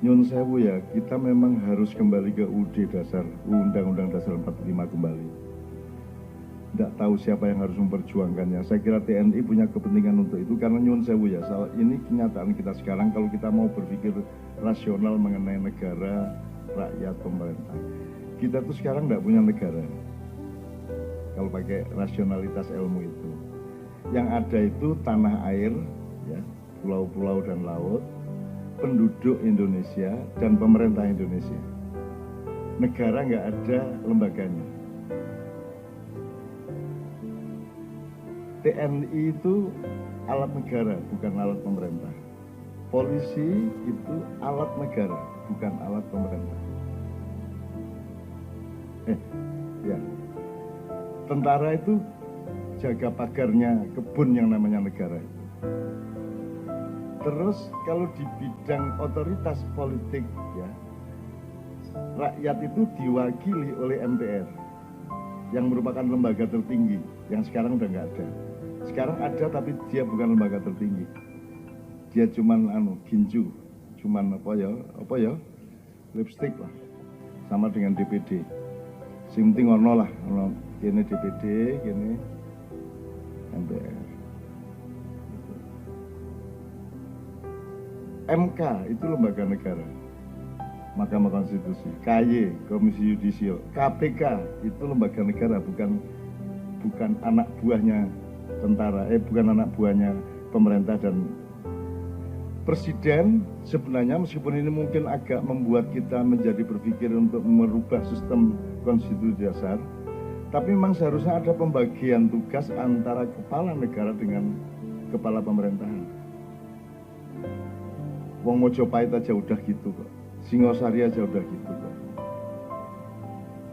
Nyun sewu ya, kita memang harus kembali ke UUD dasar, Undang-Undang Dasar 45 kembali. Tidak tahu siapa yang harus memperjuangkannya. Saya kira TNI punya kepentingan untuk itu karena nyun sewu ya. Ini kenyataan kita sekarang kalau kita mau berpikir rasional mengenai negara, rakyat, pemerintah. Kita tuh sekarang tidak punya negara. Kalau pakai rasionalitas ilmu itu. Yang ada itu tanah air, ya, pulau-pulau dan laut, penduduk Indonesia dan pemerintah Indonesia. Negara nggak ada lembaganya. TNI itu alat negara, bukan alat pemerintah. Polisi itu alat negara, bukan alat pemerintah. Ya. Tentara itu jaga pagarnya kebun yang namanya negara. Terus kalau di bidang otoritas politik, ya, rakyat itu diwakili oleh MPR yang merupakan lembaga tertinggi yang sekarang udah nggak ada. Sekarang ada tapi dia bukan lembaga tertinggi. Dia cuman ginju, cuman apa ya, lipstick lah, sama dengan DPD. Sing penting ono lah, kene DPD, kene MPR. MK itu lembaga negara, Mahkamah Konstitusi. KY, Komisi Yudisial. KPK itu lembaga negara, bukan anak buahnya tentara, bukan anak buahnya pemerintah. Dan presiden sebenarnya meskipun ini mungkin agak membuat kita menjadi berpikir untuk merubah sistem konstitusi dasar, tapi memang seharusnya ada pembagian tugas antara kepala negara dengan kepala pemerintahan. Wong Mojopahit aja udah gitu kok. Singosari aja udah gitu kok.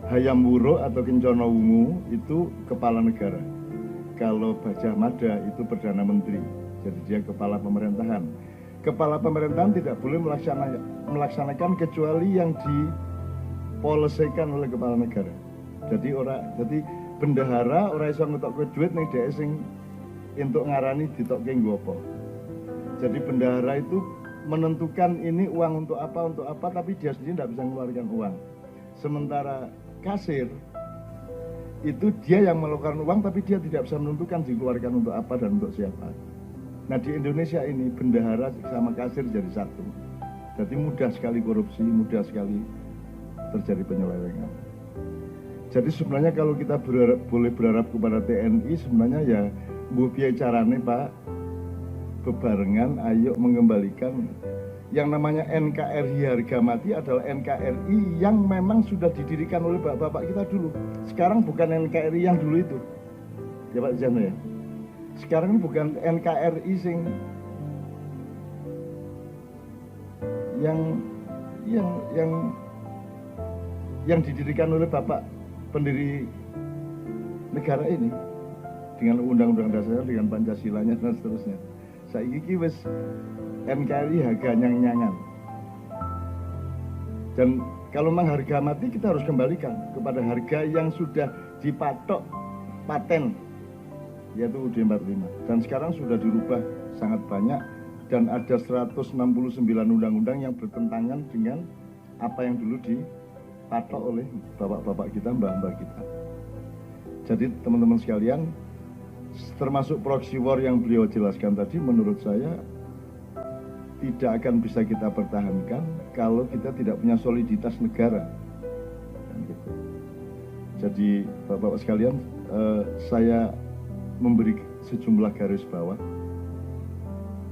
Hayam Wuruk atau Kencana Wungu itu kepala negara. Kalau Bajah Mada itu Perdana Menteri. Jadi dia kepala pemerintahan. Kepala pemerintahan tidak boleh melaksanakan kecuali yang dipolisikan oleh kepala negara. Jadi bendahara ora iso ngetokke duit ning dhek sing entuk ngarani ditokke nggo apa. Jadi bendahara itu menentukan ini uang untuk apa, tapi dia sendiri tidak bisa mengeluarkan uang. Sementara kasir, itu dia yang melakukan uang, tapi dia tidak bisa menentukan dikeluarkan untuk apa dan untuk siapa. Nah di Indonesia ini, bendahara sama kasir jadi satu. Jadi mudah sekali korupsi, mudah sekali terjadi penyelewengan. Jadi sebenarnya kalau kita boleh berharap kepada TNI, sebenarnya ya, mbuh piye carane Pak, bebarengan ayo mengembalikan yang namanya NKRI harga mati adalah NKRI yang memang sudah didirikan oleh bapak-bapak kita dulu. Sekarang bukan NKRI yang dulu itu. Ya Pak Jana ya. Sekarang bukan NKRI yang didirikan oleh bapak pendiri negara ini dengan undang-undang dasarnya, dengan Pancasilanya dan seterusnya. Saiki wis NKRI harga nyang-nyangan. Dan kalau memang harga mati kita harus kembalikan kepada harga yang sudah dipatok paten, yaitu UUD 45. Dan sekarang sudah dirubah sangat banyak dan ada 169 undang-undang yang bertentangan dengan apa yang dulu dipatok oleh bapak-bapak kita, mbak-mbak kita. Jadi teman-teman sekalian, termasuk proxy war yang beliau jelaskan tadi, menurut saya tidak akan bisa kita pertahankan kalau kita tidak punya soliditas negara. Jadi Bapak-Bapak sekalian, saya memberi sejumlah garis bawah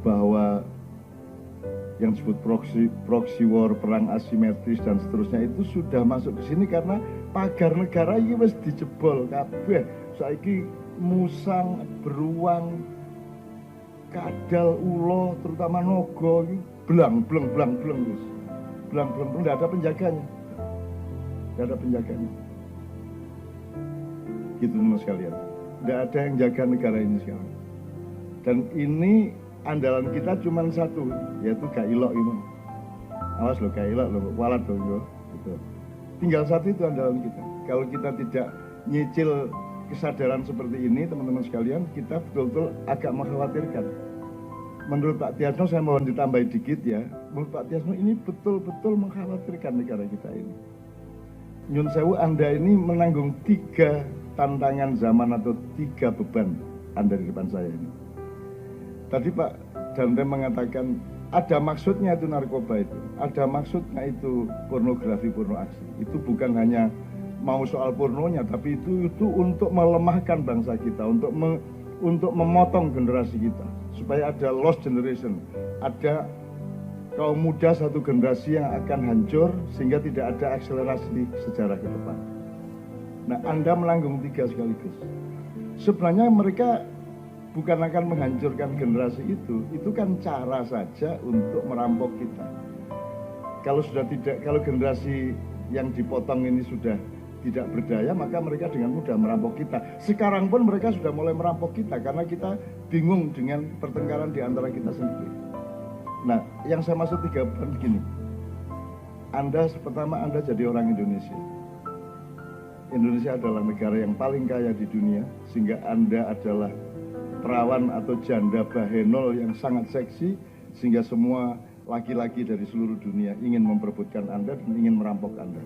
bahwa yang disebut proxy war, perang asimetris dan seterusnya itu sudah masuk ke sini karena pagar negara ini wis dijebol kabeh. Saiki musang, beruang, kadal, ulo, terutama nogo, belang terus. Belang, tidak ada penjaganya. Tidak ada penjaganya. Gitu teman sekalian. Tidak ada yang jaga negara ini sekarang. Dan ini andalan kita cuma satu, yaitu gak ilok ini. Awas loh, gak ilok loh, walat loh. Gitu. Tinggal satu itu andalan kita. Kalau kita tidak nyicil kesadaran seperti ini, teman-teman sekalian, kita betul-betul agak mengkhawatirkan. menurut Pak Tiasno, saya mohon ditambahi dikit ya. Menurut Pak Tiasno ini betul-betul mengkhawatirkan negara kita ini. Nyun sewu, Anda ini menanggung 3 tantangan zaman atau 3 beban Anda di depan saya ini. Tadi Pak Dante mengatakan ada maksudnya itu narkoba itu, ada maksudnya itu pornografi, porno aksi. Itu bukan hanya mau soal pornonya, tapi itu untuk melemahkan bangsa kita, untuk memotong generasi kita, supaya ada lost generation, ada kaum muda satu generasi yang akan hancur sehingga tidak ada akselerasi sejarah ke depan. Nah, Anda melanggung 3 sekaligus. Sebenarnya mereka bukan akan menghancurkan generasi itu kan cara saja untuk merampok kita. Kalau generasi yang dipotong ini sudah tidak berdaya, maka mereka dengan mudah merampok kita. Sekarang pun mereka sudah mulai merampok kita karena kita bingung dengan pertengkaran di antara kita sendiri. Nah, yang saya maksud 3 beban begini. Pertama Anda jadi orang Indonesia. Indonesia adalah negara yang paling kaya di dunia, sehingga Anda adalah perawan atau janda bahenol yang sangat seksi, sehingga semua laki-laki dari seluruh dunia ingin memperebutkan Anda dan ingin merampok Anda.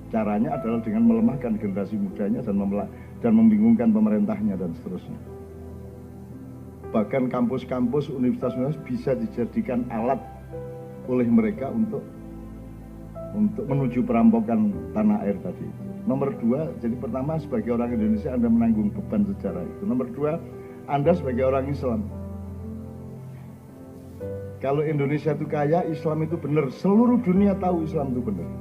Caranya adalah dengan melemahkan generasi mudanya dan membingungkan pemerintahnya dan seterusnya. Bahkan kampus-kampus, universitas bisa dijadikan alat oleh mereka untuk menuju perampokan tanah air tadi. Nomor 2, jadi pertama sebagai orang Indonesia Anda menanggung beban sejarah itu. Nomor 2, Anda sebagai orang Islam. Kalau Indonesia itu kaya, Islam itu benar. Seluruh dunia tahu Islam itu benar.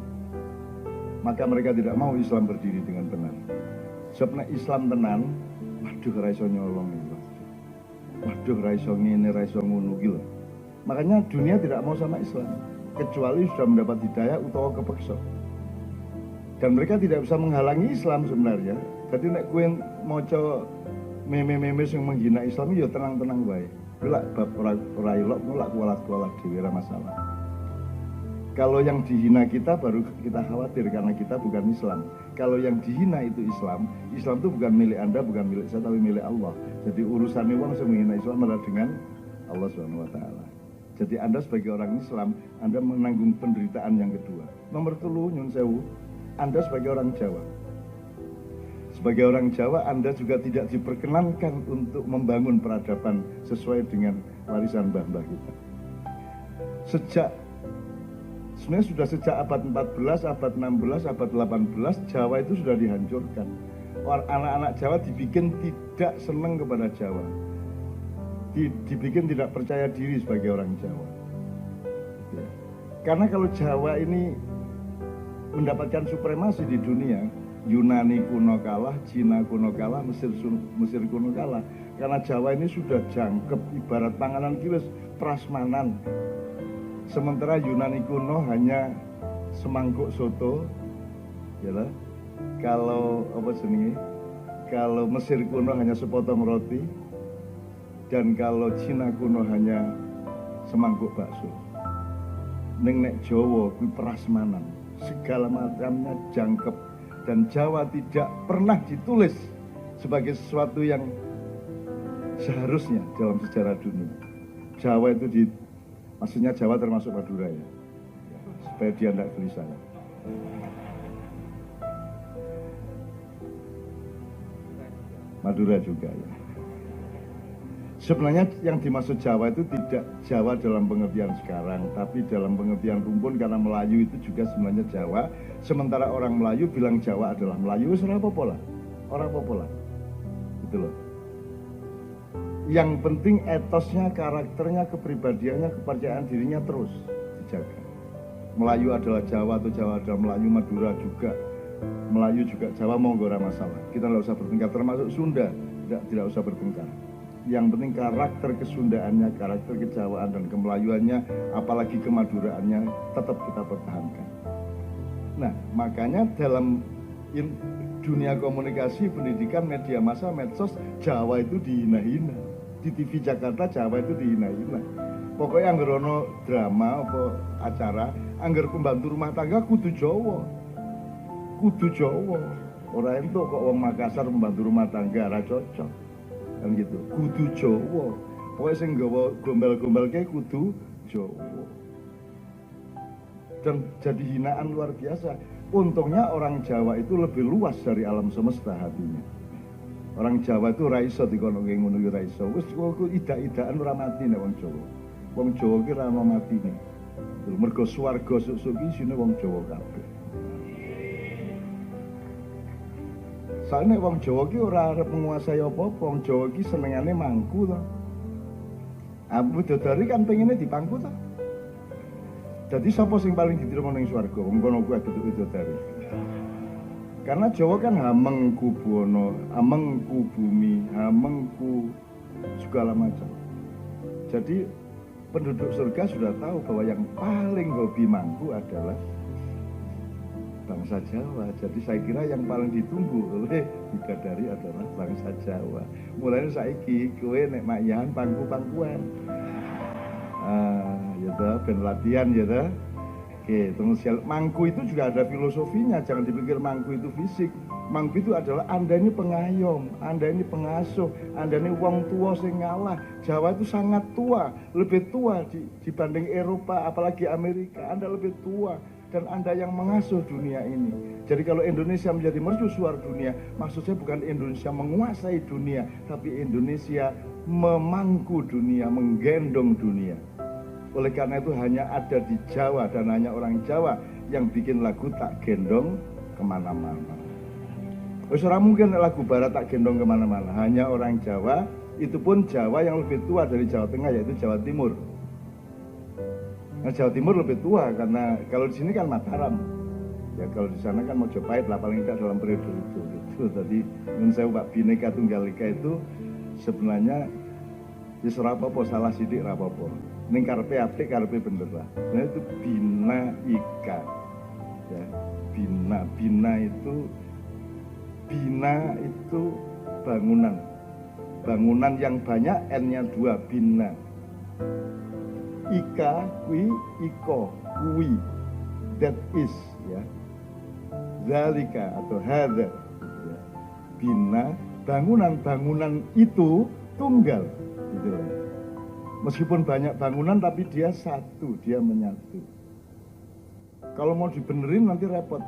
Maka mereka tidak mau Islam berdiri dengan benar. Sebenarnya Islam tenan, waduh raiso nyolong itu. Waduh raiso ngene, raiso ngono gitu. Makanya dunia tidak mau sama Islam, kecuali sudah mendapat hidayah utawa kepeksa. Dan mereka tidak bisa menghalangi Islam sebenarnya. Jadi nek kowe maca meme-meme yang menghina Islam ya tenang-tenang baik. Bila bab ora elok lak kualat-kualat dhewe ora masalah. Kalau yang dihina kita baru kita khawatir karena kita bukan Islam. Kalau yang dihina itu Islam, Islam itu bukan milik Anda, bukan milik saya, tapi milik Allah. Jadi urusannya orang yang menghina Islam adalah dengan Allah Subhanahu wa taala. Jadi Anda sebagai orang Islam, Anda menanggung penderitaan yang kedua. Nomor 3, nyun sewu, Anda sebagai orang Jawa. Sebagai orang Jawa, Anda juga tidak diperkenankan untuk membangun peradaban sesuai dengan warisan mbah-mbah kita. Sebenarnya sudah sejak abad 14, abad 16, abad 18, Jawa itu sudah dihancurkan. Anak-anak Jawa dibikin tidak senang kepada Jawa. Dibikin tidak percaya diri sebagai orang Jawa. Ya. Karena kalau Jawa ini mendapatkan supremasi di dunia, Yunani kuno kalah, Cina kuno kalah, Mesir kuno kalah. Karena Jawa ini sudah jangkep, ibarat panganan kiris, prasmanan. Sementara Yunani kuno hanya semangkuk soto, ya lah. Kalau kalau Mesir kuno hanya sepotong roti, dan kalau Cina kuno hanya semangkuk bakso. Nek Jawa kuwi prasmanan, segala macamnya jangkep, dan Jawa tidak pernah ditulis sebagai sesuatu yang seharusnya dalam sejarah dunia. Jawa itu maksudnya Jawa termasuk Madura ya, supaya dia tidak gelisah. Madura juga ya. Sebenarnya yang dimaksud Jawa itu tidak Jawa dalam pengertian sekarang, tapi dalam pengertian rumpun, karena Melayu itu juga sebenarnya Jawa. Sementara orang Melayu bilang Jawa adalah Melayu, orang popola, gitu loh. Yang penting etosnya, karakternya, kepribadiannya, kepercayaan dirinya terus dijaga. Melayu adalah Jawa atau Jawa adalah Melayu, Madura juga Melayu juga Jawa, monggo ora masalah. Kita tidak usah bertengkar, termasuk Sunda tidak usah bertengkar. Yang penting karakter kesundaannya, karakter kejawaan dan kemelayuannya, apalagi kemaduraannya tetap kita pertahankan. Nah, makanya dalam dunia komunikasi, pendidikan, media massa, medsos, Jawa itu dihina-hina. Di TV Jakarta Jawa itu dihina-hina. Pokoknya anggar ono drama apa acara, anggar pembantu rumah tangga kudu Jawa. Ora entuk kok wong Makassar pembantu rumah tangga ra cocok. Kan gitu. Kudu Jawa. Pokoknya sing nggawa gombal-gombal kayak kudu Jawa. Dan jadi hinaan luar biasa. Untungnya orang Jawa itu lebih luas dari alam semesta hatinya. Orang Jawa itu raiso dikono nggih ngono iki raiso. Wis kok idak-idakan ora mati nek wong Jawa. Wong Jawa ki ora ono matine. Mergo swarga susuk ki isine wong Jawa kabeh. Soalnya wong Jawa ki ora arep menguasai apa-apa, wong Jawa ki senengane mangku to. Abu Dodari kan pengennya dipangku to. Jadi sapa sing paling diterima ning swarga? Wong kono kuwi Abu Dodari. Karena Jawa kan hamengku buana, hamengku bumi, hamengku segala macam. Jadi penduduk surga sudah tahu bahwa yang paling hobi mangku adalah bangsa Jawa. Jadi saya kira yang paling ditunggu oleh bidadari adalah bangsa Jawa. Mulai saiki kowe nek makyahan pangku-pangkuan. Ya toh, ben latihan ya toh. Oke, terus mangku itu juga ada filosofinya. Jangan dipikir mangku itu fisik. Mangku itu adalah Anda ini pengayom, Anda ini pengasuh, Anda ini wong tua sing ngalah. Jawa itu sangat tua, lebih tua dibanding Eropa, apalagi Amerika. Anda lebih tua dan Anda yang mengasuh dunia ini. Jadi kalau Indonesia menjadi mercusuar dunia, maksudnya bukan Indonesia menguasai dunia, tapi Indonesia memangku dunia, menggendong dunia. Oleh karena itu hanya ada di Jawa dan hanya orang Jawa yang bikin lagu tak gendong kemana-mana. Ora mungkin lagu barat tak gendong kemana-mana. Hanya orang Jawa, itu pun Jawa yang lebih tua dari Jawa Tengah, yaitu Jawa Timur. Nah, Jawa Timur lebih tua karena kalau di sini kan Mataram. Ya kalau di sana kan Mojopahit lah paling tidak dalam periode itu. Tadi menurut saya Pak Bhinneka Tunggal Ika itu sebenarnya ya serapopo salah sidik rapopo. Ning karepe apik karepe bener lah. Nah itu bina ika. Ya, bina itu bangunan. Bangunan yang banyak N-nya 2, bina. Ika kui iko kui. That is ya. Zalika atau hadza ya. Bina bangunan itu tunggal gitu ya. Meskipun banyak bangunan tapi dia satu, dia menyatu. Kalau mau dibenerin nanti repot.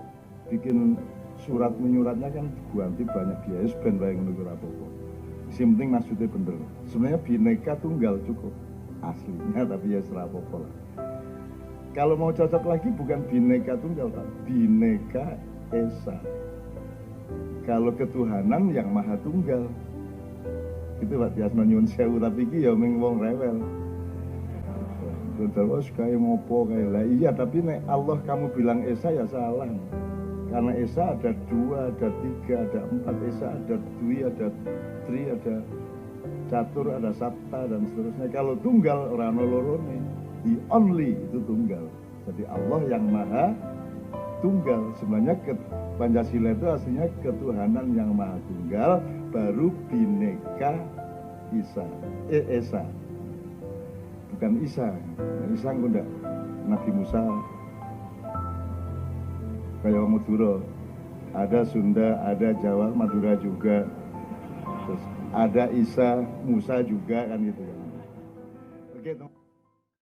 Bikin surat menyuratnya kan ganti banyak biaya, ben bae ngono ora apa-apa. Sing penting maksudnya bener. Sebenarnya Bhinneka Tunggal cukup aslinya tapi ya ora apa-apa lah. Kalau mau cocok lagi bukan Bhinneka Tunggal, Pak. Bhinneka Esa. Kalau ketuhanan yang Maha Tunggal. Itu Pak Tiasno nyuwun sewu tapi iki ya ming wong rewel. Terus kayak ngopo kayak lah iya tapi nek Allah kamu bilang Esa ya salah. Karena Esa ada 2, ada 3, ada 4 Esa, ada Dwi, ada Tri, ada Catur, ada Sapta dan seterusnya. Kalau tunggal ora ono lorone. The only itu tunggal. Jadi Allah yang Maha Tunggal. Sebenarnya Pancasila itu aslinya ketuhanan yang Maha Tunggal, baru Bhinneka Esa. Bukan Isa. Isa enggak. Nabi Musa kayak Madura. Ada Sunda, ada Jawa, Madura juga. Terus ada Isa, Musa juga kan gitu kan. Oke,